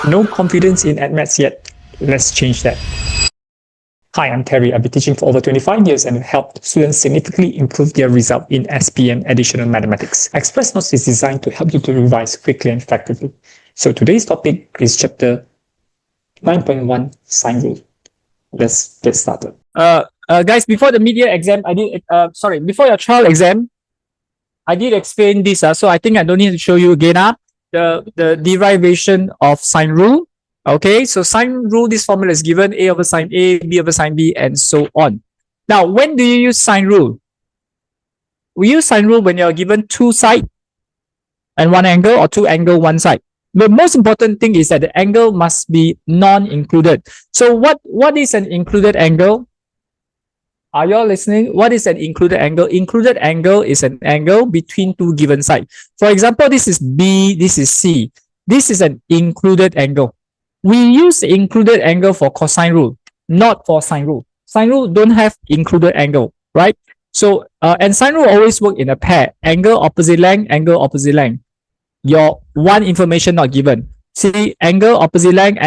No confidence in maths yet. Let's change that. Hi, I'm Terry. I've been teaching for over 25 years and have helped students significantly improve their result in SPM additional mathematics. Express Notes is designed to help you to revise quickly and effectively. So today's topic is chapter 9.1 Sine Rule. Let's get started. Guys, before the media exam, before your trial exam, I did explain this. So I think I don't need to show you again. The derivation of sine rule. Okay, so sine rule, this formula is given: a over sine A, b over sine b, and so on. Now, when do you use sine rule? We use sine rule when you're given two sides and one angle, or two angle, one side. The most important thing is that the angle must be non-included. So what is an included angle? Are you all listening? What is an included angle? Included angle is an angle between two given sides. For example, this is B, this is C. This is an included angle. We use included angle for cosine rule, not for sine rule. Sine rule don't have included angle, right? So, and sine rule always work in a pair. Angle opposite length, angle opposite length. Your one information not given. See, angle opposite length,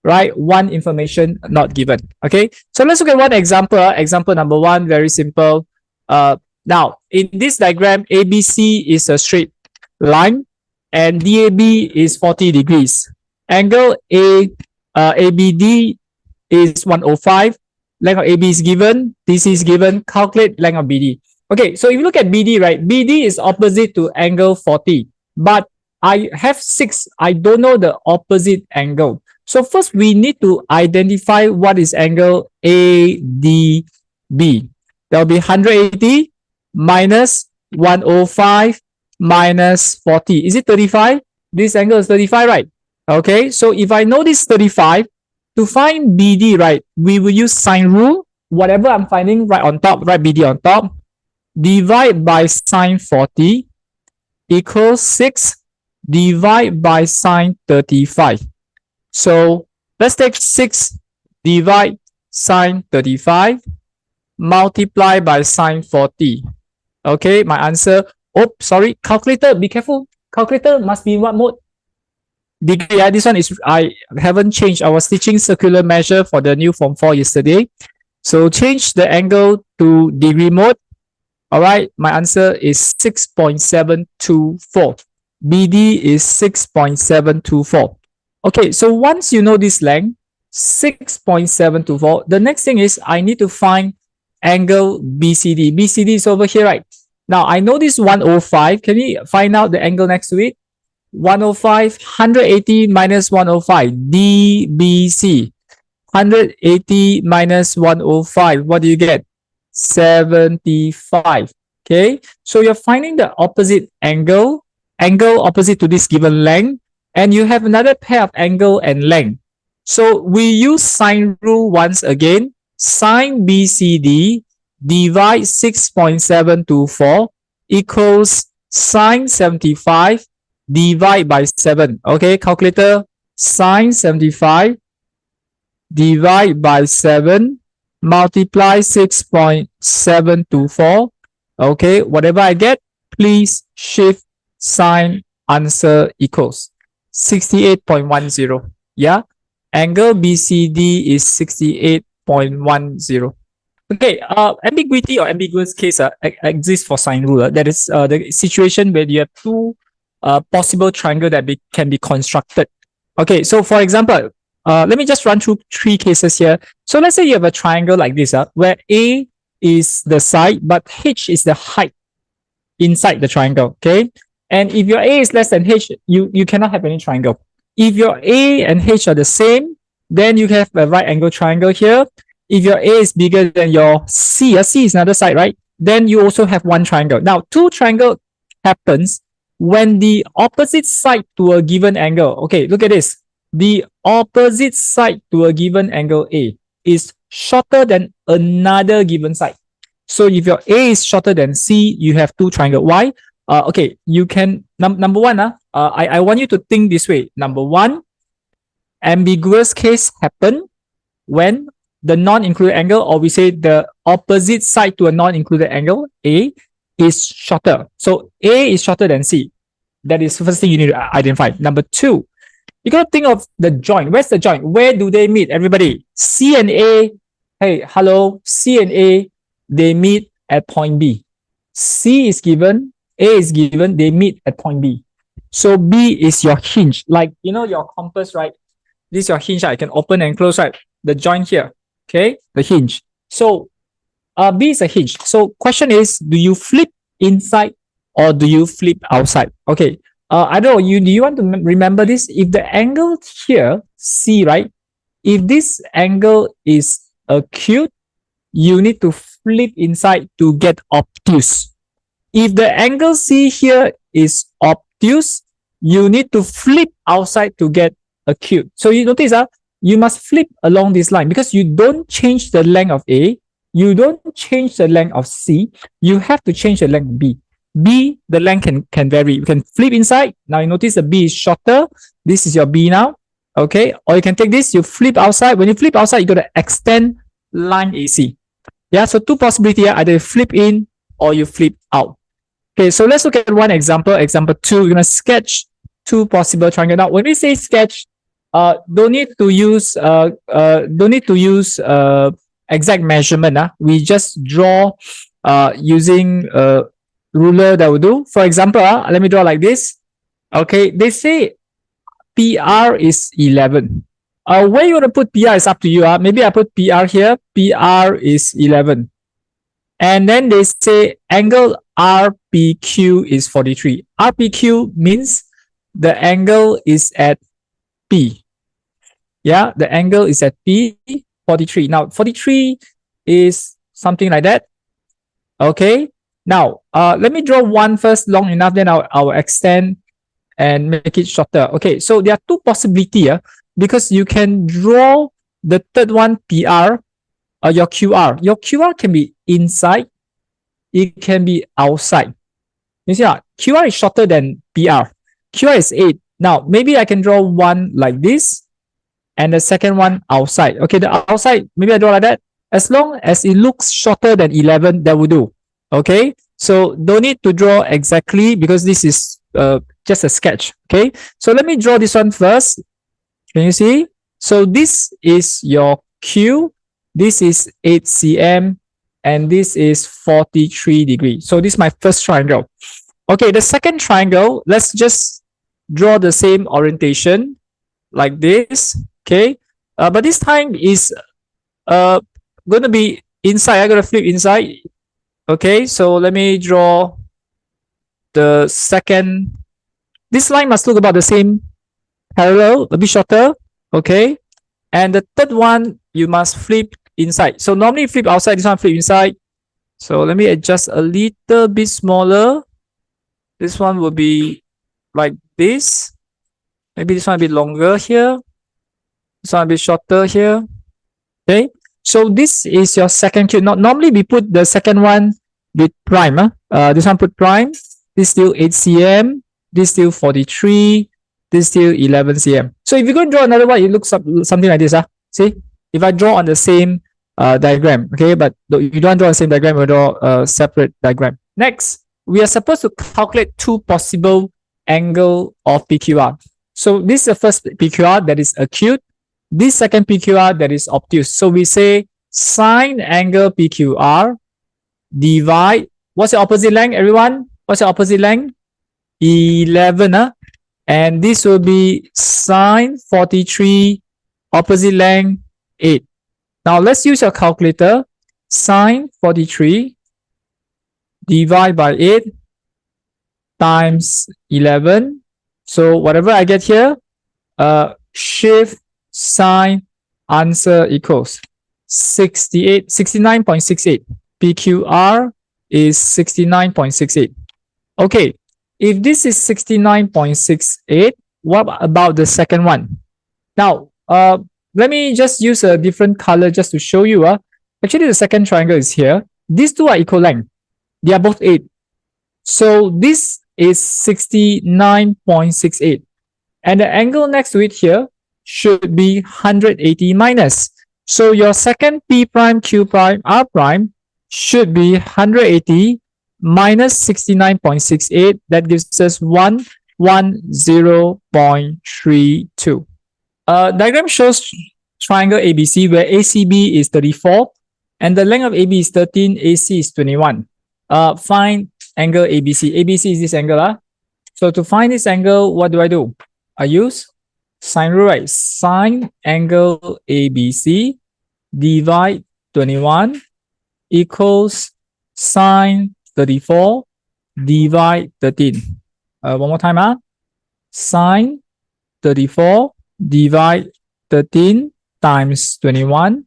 right? One information not given. Okay, so let's look at one example. Example number one, very simple. Now, in this diagram, ABC is a straight line and DAB is 40 degrees. Angle ABD is 105. Length of AB is given. DC is given. Calculate length of BD. Okay, so if you look at BD, right? BD is opposite to angle 40. But I have 6. I don't know the opposite angle. So first, we need to identify what is angle ADB. That will be 180 minus 105 minus 40. Is it 35? This angle is 35, right? Okay, so if I know this 35, to find BD, right, we will use sine rule. Whatever I'm finding right on top, write BD on top. Divide by sine 40 equals 6. Divide by sine 35. So let's take 6 divide sine 35 multiply by sine 40. Okay, my answer. Oh, sorry, calculator, be careful. Calculator must be in what mode? Degree. Yeah, this one is, I haven't changed. I was teaching circular measure for the new form 4 yesterday. So change the angle to degree mode. All right, my answer is 6.724. BD is 6.724. Okay, so once you know this length, 6.724, the next thing is I need to find angle BCD. BCD is over here, right? Now, I know this 105. Can we find out the angle next to it? 105, 180 minus 105, DBC. 180 minus 105, what do you get? 75. Okay, so you're finding the opposite angle opposite to this given length, and you have another pair of angle and length. So we use sine rule once again. Sine BCD divide 6.724 equals sine 75 divide by 7. Okay, calculator, sine 75 divide by 7 multiply 6.724. Okay, whatever I get, please shift sign, answer equals 68.10. Yeah, angle BCD is 68.10. Okay, ambiguity or ambiguous case exists for sine rule. That is the situation where you have two possible triangle that can be constructed. Okay, so for example, let me just run through 3 cases here. So let's say you have a triangle like this, where A is the side, but H is the height inside the triangle. Okay, and if your A is less than H, you cannot have any triangle. If your A and H are the same, then you have a right angle triangle here. If your A is bigger than your C, C is another side, right? Then you also have one triangle. Now, two triangle happens when the opposite side to a given angle. Okay, look at this. The opposite side to a given angle A is shorter than another given side. So if your A is shorter than C, you have two triangle. Why? Okay, you can, number one, I want you to think this way. Number one, ambiguous case happen when the non-included angle, or we say the opposite side to a non-included angle, A, is shorter. So A is shorter than C. That is the first thing you need to identify. Number two, You got to think of the joint. Where's the joint? Where do they meet? Everybody, C and A. Hey, hello, C and A. They meet at point B. C is given, A is given. They meet at point B. So B is your hinge, like your compass, right? This is your hinge. I can open and close, right? The joint here, okay, the hinge. So B is a hinge. So question is, do you flip inside or do you flip outside? Okay. I don't know. Do you want to remember this? If the angle here, C, right? If this angle is acute, you need to flip inside to get obtuse. If the angle C here is obtuse, you need to flip outside to get acute. So you notice you must flip along this line because you don't change the length of A, you don't change the length of C, you have to change the length of B. B, the length can vary. You can flip inside. Now you notice the B is shorter. This is your B now. Okay. Or you can take this, you flip outside. When you flip outside, you got to extend line AC. Yeah. So two possibilities here. Either you flip in or you flip out. Okay. So let's look at one example. Example 2, we're going to sketch two possible triangles. Now, when we say sketch, don't need to use exact measurement. We just draw using ruler that will do. For example, let me draw like this. Okay, they say PR is 11. Where you want to put PR is up to you. Maybe I put PR here. PR is 11. And then they say angle RPQ is 43. RPQ means the angle is at P. Yeah, the angle is at P, 43. Now, 43 is something like that. Okay. Now, let me draw one first long enough, then I'll extend and make it shorter. Okay, so there are two possibilities here because you can draw the third one, PR, your QR. Your QR can be inside, it can be outside. You see, QR is shorter than PR. QR is 8. Now, maybe I can draw one like this and the second one outside. Okay, the outside, maybe I draw like that. As long as it looks shorter than 11, that will do. Okay, so don't need to draw exactly because this is just a sketch. Okay, so let me draw this one first. Can you see? So this is your Q, this is 8 cm, and this is 43 degrees. So this is my first triangle. Okay, the second triangle, let's just draw the same orientation like this. Okay, but this time is going to be inside. I'm going to flip inside. Okay, so let me draw the second. This line must look about the same, parallel, a bit shorter. Okay, and the third one, you must flip inside. So normally flip outside, this one flip inside. So let me adjust a little bit smaller. This one will be like this. Maybe this one a bit longer here. This one a bit shorter here. Okay. So this is your second cube. Normally we put the second one with prime. This one put prime. This still 8 cm. This still 43. This still 11 cm. So if you're going to draw another one, it looks something like this. See, if I draw on the same diagram, okay, but you don't draw the same diagram, we draw a separate diagram. Next, we are supposed to calculate two possible angle of PQR. So this is the first PQR that is acute. This second PQR that is obtuse. So we say sine angle PQR divide. What's the opposite length, everyone? What's the opposite length? 11. And this will be sine 43, opposite length 8. Now let's use your calculator. Sine 43 divide by 8 times 11. So whatever I get here, shift sine answer equals 69.68. PQR is 69.68. Okay, if this is 69.68, what about the second one? Now, let me just use a different color just to show you. Actually, the second triangle is here. These two are equal length. They are both 8. So this is 69.68. And the angle next to it here should be 180 minus. So your second P prime, Q prime, R prime should be 180 minus 69.68. That gives us 1 10.32. Diagram shows triangle ABC where ACB is 34 and the length of AB is 13, AC is 21. Find angle ABC. ABC is this angle. So to find this angle, what do? I use sine rule, right? Sine angle ABC divide 21 equals sine 34 divide 13. One more time. Sine 34 divide 13 times 21.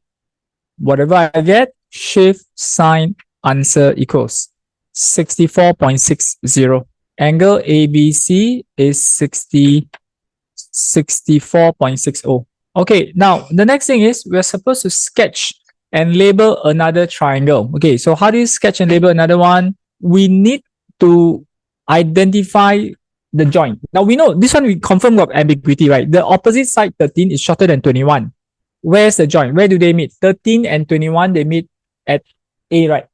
Whatever I get, shift sign, answer equals 64.60. Angle ABC is 64.60. Okay, now the next thing is we're supposed to sketch and label another triangle. Okay, so how do you sketch and label another one? We need to identify the joint. Now we know this one we confirm got ambiguity, right? The opposite side 13 is shorter than 21. Where's the joint? Where do they meet? 13 and 21, they meet at A, right?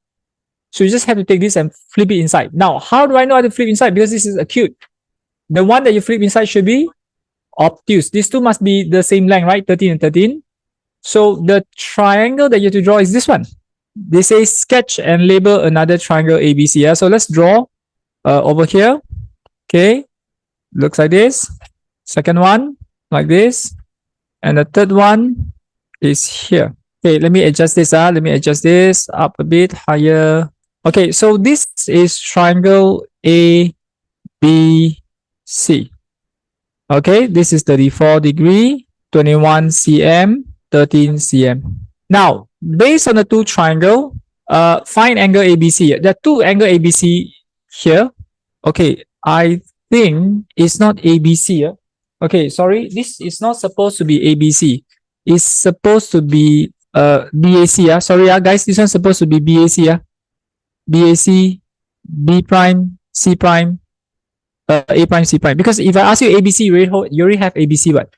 So you just have to take this and flip it inside. Now, how do I know how to flip inside? Because this is acute. The one that you flip inside should be obtuse. These two must be the same length, right? 13 and 13. So the triangle that you have to draw is this one. They say sketch and label another triangle ABC. Yeah? So let's draw over here. Okay. Looks like this. Second one, like this. And the third one is here. Okay, let me adjust this. Let me adjust this up a bit higher. Okay, so this is triangle ABC. Okay, this is 34 degree, 21 cm, 13 cm. Now, based on the two triangle, find angle ABC. There are two angle ABC here. Okay, I think it's not ABC. Okay, sorry, this is not supposed to be ABC. It's supposed to be BAC. Sorry, guys, this one's supposed to be BAC. BAC, B prime, C prime, A prime, C prime. Because if I ask you ABC, you already have ABC, but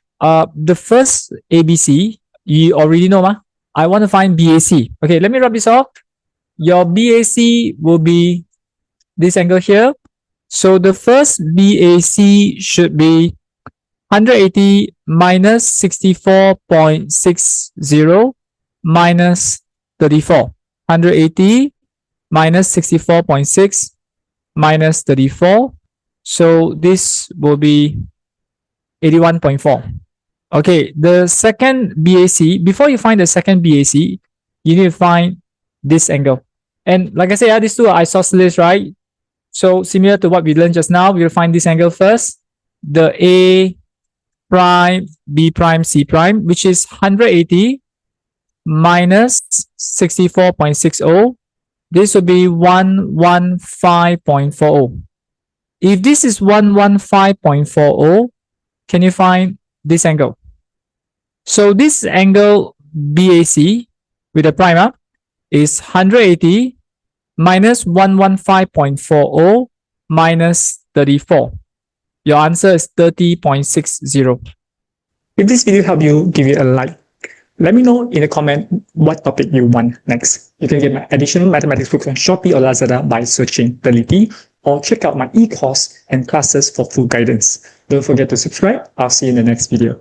the first ABC, you already know, I want to find BAC. Okay, let me rub this off. Your BAC will be this angle here. So the first BAC should be 180 minus 64.60 minus 34. 180 minus 64.6 minus 34. So this will be 81.4. Okay, the second BAC, before you find the second BAC, you need to find this angle. And like I said, these two are isosceles, right? So similar to what we learned just now, we'll find this angle first. The A prime, B prime, C prime, which is 180 minus 64.60. This will be 115.40. If this is 115.40, can you find this angle? So this angle BAC with the prime is 180 minus 115.40 minus 34. Your answer is 30.60. If this video helped you, give it a like. Let me know in the comment what topic you want next. You can get my additional mathematics books on Shopee or Lazada by searching Teliti, or check out my e-course and classes for full guidance. Don't forget to subscribe. I'll see you in the next video.